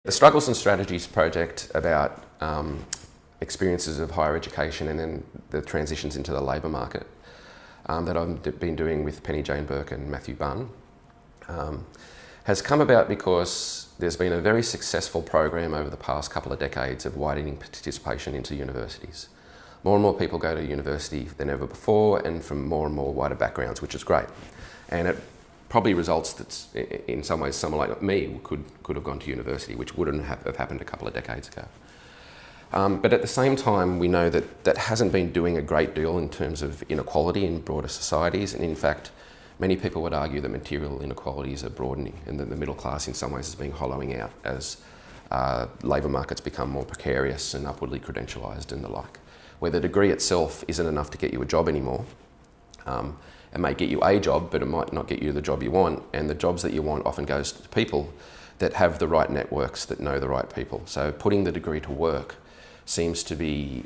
The Struggles and Strategies project about experiences of higher education and then the transitions into the labour market that I've been doing with Penny Jane Burke and Matthew Bunn has come about because there's been a very successful program over the past couple of decades of widening participation into universities. More and more people go to university than ever before and from more and more wider backgrounds, which is great. And it probably results that in some ways someone like me could have gone to university, which wouldn't have happened a couple of decades ago. But at the same time, we know that that hasn't been doing a great deal in terms of inequality in broader societies. And in fact, many people would argue that material inequalities are broadening and that the middle class in some ways is being hollowing out as labour markets become more precarious and upwardly credentialised and the like, where the degree itself isn't enough to get you a job anymore. It may get you a job, but it might not get you the job you want. And the jobs that you want often goes to people that have the right networks, that know the right people. So putting the degree to work seems to be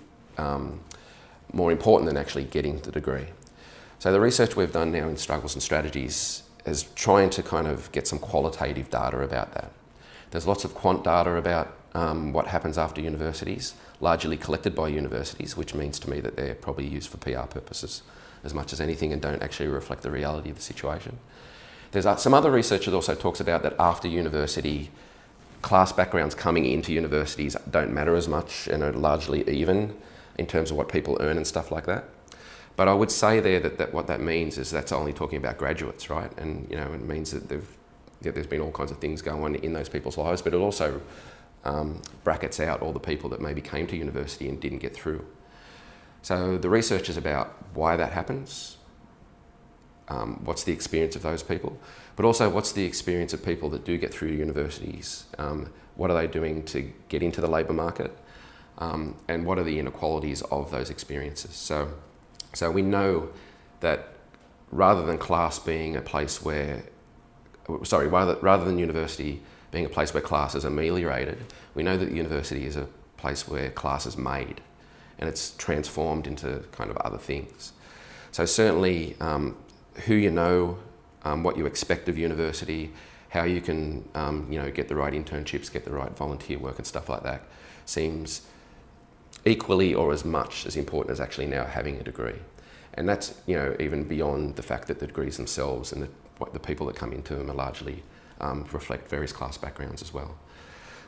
more important than actually getting the degree. So the research we've done now in Struggles and Strategies is trying to kind of get some qualitative data about that. There's lots of quant data about what happens after universities, largely collected by universities, which means to me that they're probably used for PR purposes as much as anything and don't actually reflect the reality of the situation. There's some other research that also talks about that after university, class backgrounds coming into universities don't matter as much and are largely even in terms of what people earn and stuff like that. But I would say there that what that means is that's only talking about graduates, right? And it means that there's been all kinds of things going on in those people's lives, but it also brackets out all the people that maybe came to university and didn't get through. So the research is about why that happens, what's the experience of those people, but also what's the experience of people that do get through universities, what are they doing to get into the labour market, and what are the inequalities of those experiences. So we know that rather than class being a place where, rather than university being a place where class is ameliorated, we know that university is a place where class is made and it's transformed into kind of other things. So certainly who you know, what you expect of university, how you can get the right internships, get the right volunteer work and stuff like that seems equally or as much as important as actually now having a degree. And that's even beyond the fact that the degrees themselves and the people that come into them are largely reflect various class backgrounds as well.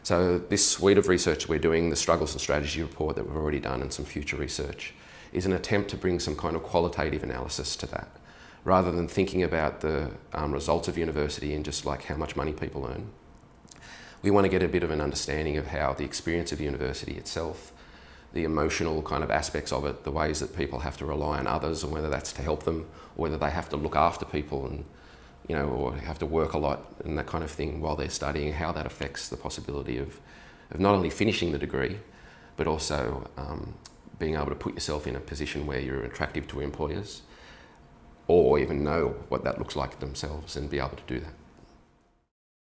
So this suite of research we're doing, the Struggles and Strategy report that we've already done and some future research, is an attempt to bring some kind of qualitative analysis to that, rather than thinking about the results of university and just like how much money people earn. We want to get a bit of an understanding of how the experience of university itself, the emotional kind of aspects of it, the ways that people have to rely on others, and whether that's to help them, or whether they have to look after people and or have to work a lot and that kind of thing while they're studying, how that affects the possibility of not only finishing the degree, but also being able to put yourself in a position where you're attractive to employers, or even know what that looks like themselves and be able to do that.